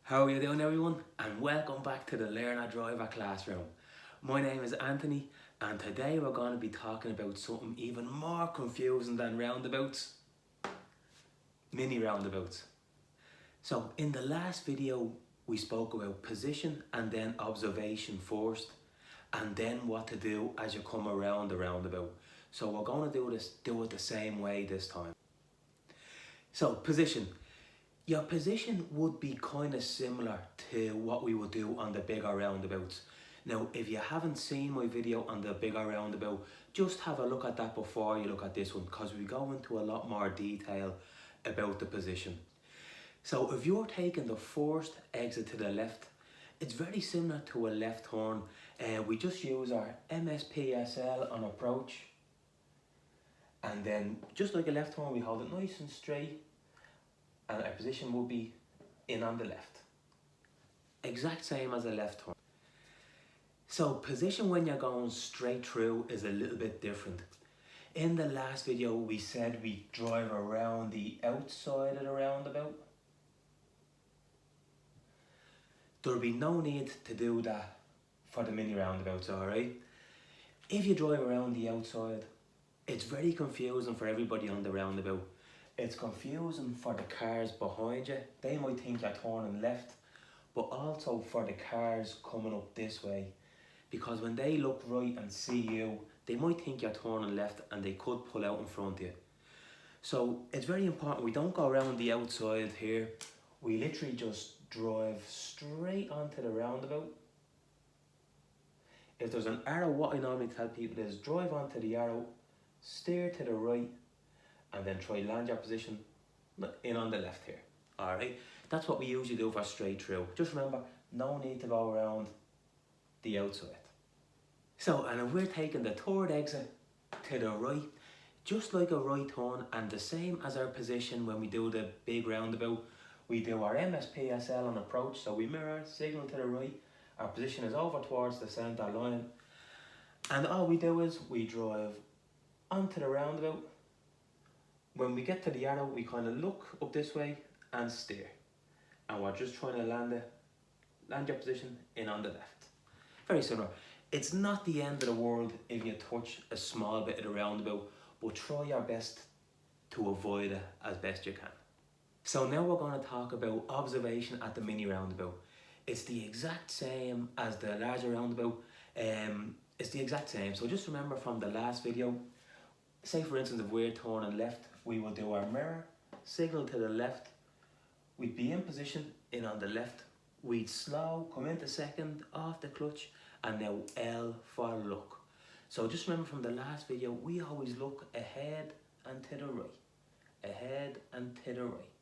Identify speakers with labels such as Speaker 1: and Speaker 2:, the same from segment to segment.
Speaker 1: How are you doing, everyone? And welcome back to the Learner Driver Classroom. My name is Anthony, and today we're going to be talking about something even more confusing than roundabouts. Mini roundabouts. So in the last video we spoke about position and then observation first, and then what to do as you come around the roundabout. So we're going to do it the same way this time. So position. Your position would be kind of similar to what we would do on the bigger roundabouts. Now, if you haven't seen my video on the bigger roundabout, just have a look at that before you look at this one, because we go into a lot more detail about the position. So if you're taking the first exit to the left, it's very similar to a left turn. We just use our MSPSL on approach, and then just like a left turn, we hold it nice and straight, and our position will be in on the left. Exact same as a left turn. So position when you're going straight through is a little bit different. In the last video we said we drive around the outside of the roundabout. There'll be no need to do that for the mini roundabouts, alright? If you drive around the outside, it's very confusing for everybody on the roundabout. It's confusing for the cars behind you. They might think you're turning left, but also for the cars coming up this way. Because when they look right and see you, they might think you're turning left and they could pull out in front of you. So it's very important we don't go around the outside here. We literally just drive straight onto the roundabout. If there's an arrow, what I normally tell people is drive onto the arrow, steer to the right, and then try land your position in on the left here. Alright, that's what we usually do for straight through. Just remember, no need to go around the outside. So, and if we're taking the third exit to the right, just like a right turn, and the same as our position when we do the big roundabout, we do our MSPSL on approach, so we mirror, signal to the right, our position is over towards the centre line, and all we do is we drive onto the roundabout. When we get to the arrow, we kind of look up this way and steer. And we're just trying to land your position in on the left. Very similar. It's not the end of the world if you touch a small bit of the roundabout, but try your best to avoid it as best you can. So now we're going to talk about observation at the mini roundabout. It's the exact same as the larger roundabout. It's the exact same. So just remember from the last video, say for instance if we're turning left, we will do our mirror, signal to the left, we'd be in position in on the left, we'd slow, come into second, off the clutch, and now L for look. So just remember from the last video, we always look ahead and to the right, ahead and to the right.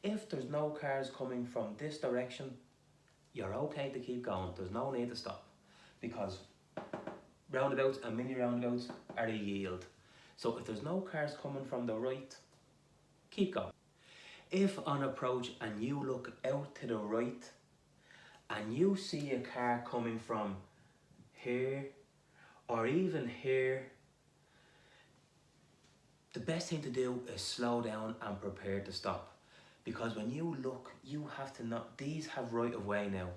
Speaker 1: If there's no cars coming from this direction, you're okay to keep going, there's no need to stop, because roundabouts and mini roundabouts are a yield. So if there's no cars coming from the right, keep going. If on approach and you look out to the right and you see a car coming from here or even here, the best thing to do is slow down and prepare to stop. Because when you look, you have to know, these have right of way now.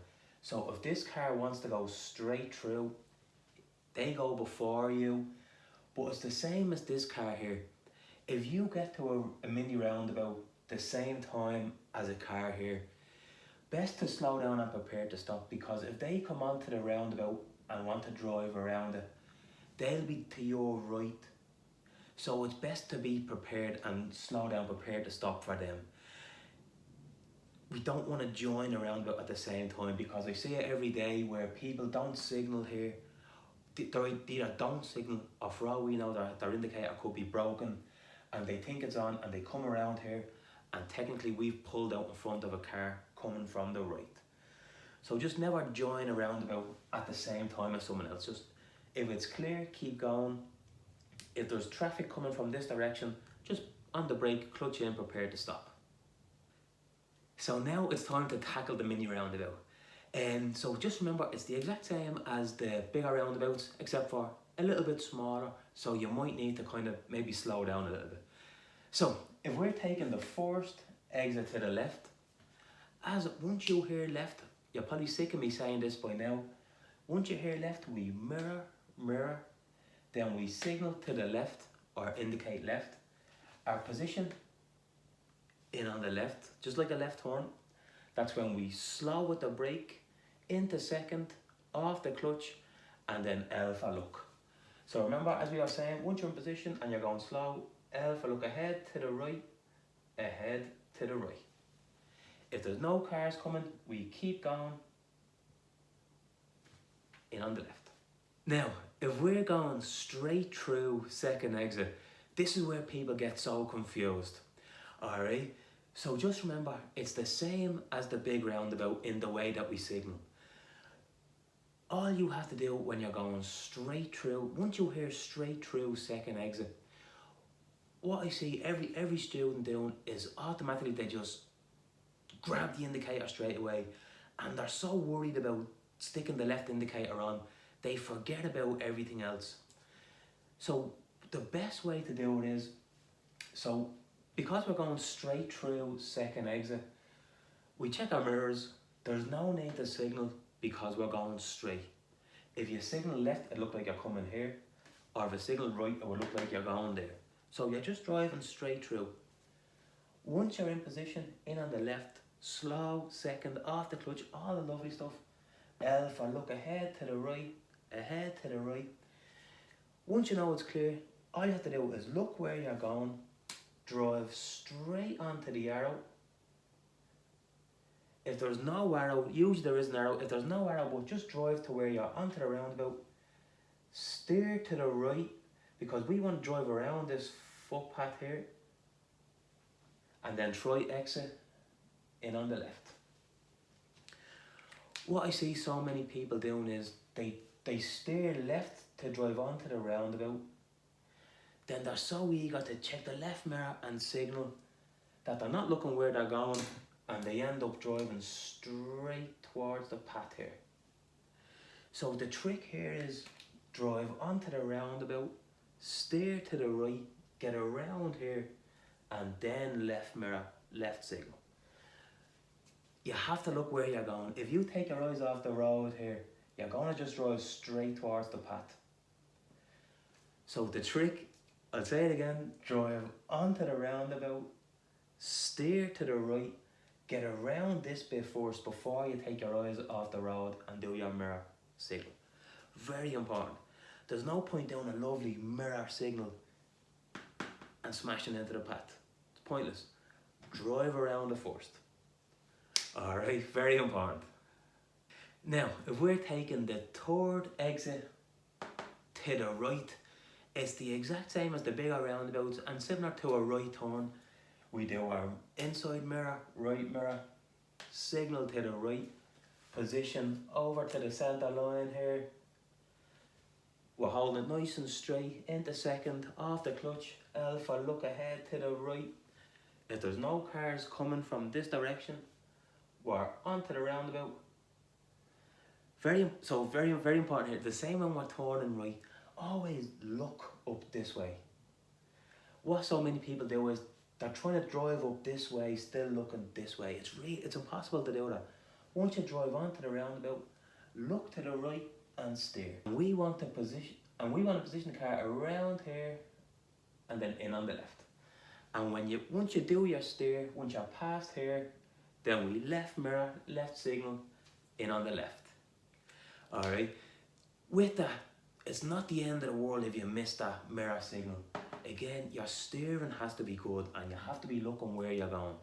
Speaker 1: So if this car wants to go straight through, they go before you. But it's the same as this car here. If you get to a mini roundabout the same time as a car here, best to slow down and prepare to stop, because if they come onto the roundabout and want to drive around it, they'll be to your right. So it's best to be prepared and slow down, prepared to stop for them. We don't want to join a roundabout at the same time, because I see it every day where people don't signal here. They either don't signal, or for all we know their indicator could be broken and they think it's on and they come around here and technically we've pulled out in front of a car coming from the right. So just never join a roundabout at the same time as someone else. Just if it's clear, keep going. If there's traffic coming from this direction, just on the brake, clutch in, prepare to stop. So now it's time to tackle the mini roundabout. And so just remember, it's the exact same as the bigger roundabouts, except for a little bit smaller, so you might need to kind of maybe slow down a little bit. So if we're taking the first exit to the left Once you hear left, you're probably sick of me saying this by now. Once you hear left, we mirror, mirror, then we signal to the left or indicate left. Our position in on the left, just like a left turn, that's when we slow with the brake, into second, off the clutch, and then L for look. So remember, as we were saying, once you're in position and you're going slow, L for look ahead to the right, ahead to the right. If there's no cars coming, we keep going in on the left. Now, if we're going straight through second exit, this is where people get so confused. Alright, so just remember, it's the same as the big roundabout in the way that we signal. All you have to do when you're going straight through, once you hear straight through second exit, what I see every student doing is automatically they just grab the indicator straight away, and they're so worried about sticking the left indicator on, they forget about everything else. So the best way to do it is, so because we're going straight through second exit, we check our mirrors. There's no need to signal because we're going straight. If you signal left, it looks like you're coming here, or if you signal right, it will look like you're going there. So you're just driving straight through. Once you're in position, in on the left, slow, second, off the clutch, all the lovely stuff. L for look ahead to the right, ahead to the right. Once you know it's clear, all you have to do is look where you're going, drive straight onto the arrow. If there's no arrow, usually there is an arrow, if there's no arrow, but just drive to where you're onto the roundabout. Steer to the right, because we want to drive around this footpath here, and then try exit in on the left. What I see so many people doing is they steer left to drive onto the roundabout, then they're so eager to check the left mirror and signal that they're not looking where they're going, and they end up driving straight towards the path here. So the trick here is drive onto the roundabout, steer to the right, get around here, and then left mirror, left signal. You have to look where you're going. If you take your eyes off the road here, you're going to just drive straight towards the path. So the trick, I'll say it again, drive onto the roundabout, steer to the right, get around this bit first before you take your eyes off the road and do your mirror signal. Very important. There's no point doing a lovely mirror signal and smashing into the path. It's pointless. Drive around it first. Alright, very important. Now, if we're taking the third exit to the right, it's the exact same as the bigger roundabouts, and similar to a right turn, we do our inside mirror, right mirror, signal to the right, position over to the centre line here. We're holding it nice and straight, into second, off the clutch, L for look ahead to the right. If there's no cars coming from this direction, we're onto the roundabout. Very important here. The same when we're turning right, always look up this way. What so many people do is they're trying to drive up this way, still looking this way. It's impossible to do that. Once you drive onto the roundabout, look to the right and steer. We want to position the car around here and then in on the left. And once you do your steer, once you're past here, then we left mirror, left signal, in on the left. Alright, with that, it's not the end of the world if you miss that mirror signal. Again, your steering has to be good and you have to be looking where you're going.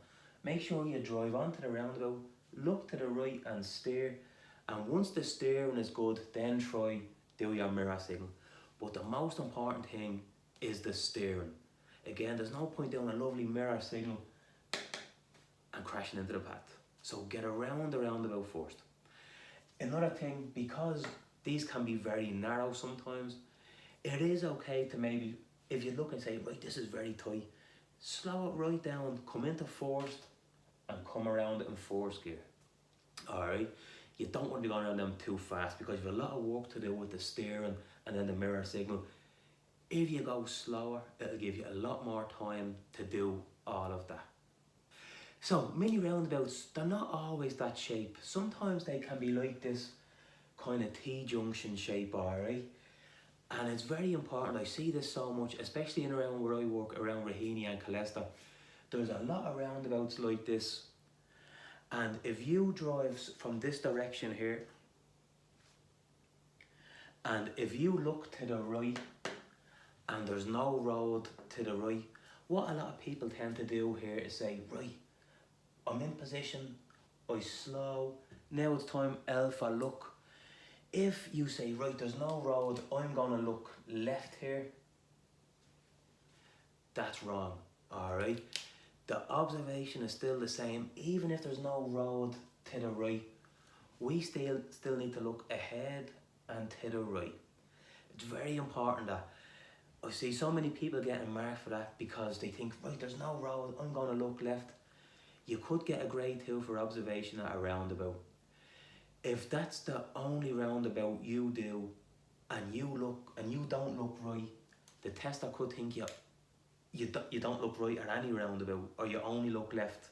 Speaker 1: Make sure you drive onto the roundabout, look to the right and steer. And once the steering is good, then try do your mirror signal. But the most important thing is the steering. Again, there's no point doing a lovely mirror signal and crashing into the path. So get around the roundabout first. Another thing, because these can be very narrow sometimes, it is okay to maybe, if you look and say, right, this is very tight, slow it right down, come into first and come around it in fourth gear. Alright, you don't want to be going around them too fast because you have a lot of work to do with the steering and then the mirror signal. If you go slower, it'll give you a lot more time to do all of that. So mini roundabouts, they're not always that shape. Sometimes they can be like this kind of T-junction shape, alright? And it's very important, I see this so much, especially in around where I work, around Raheny and Colester. There's a lot of roundabouts like this. And if you drive from this direction here, and if you look to the right, and there's no road to the right, what a lot of people tend to do here is say, right, I'm in position, I slow, now it's time alpha look. If you say, right, there's no road, I'm gonna look left here, that's wrong, alright? The observation is still the same, even if there's no road to the right, we still need to look ahead and to the right. It's very important that I see so many people getting marked for that because they think, right, there's no road, I'm gonna look left. You could get a grade 2 for observation at a roundabout. If that's the only roundabout you do and you don't look right, the tester could think you don't look right at any roundabout, or you only look left.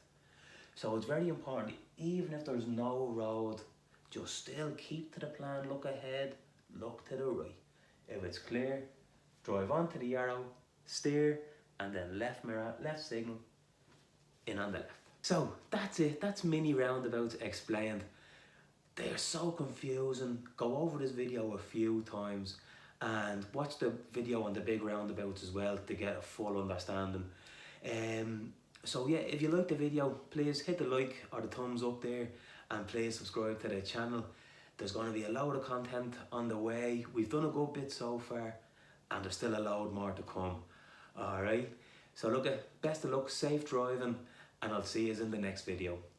Speaker 1: So it's very important, even if there's no road, just still keep to the plan, look ahead, look to the right. If it's clear, drive onto the arrow, steer, and then left mirror, left signal, in on the left. So that's it, that's mini roundabouts explained. They are so confusing. Go over this video a few times and watch the video on the big roundabouts as well to get a full understanding. So yeah, if you like the video, please hit the like or the thumbs up there, and please subscribe to the channel. There's going to be a load of content on the way. We've done a good bit so far, and there's still a load more to come. Alright, so look, best of luck, safe driving, and I'll see you in the next video.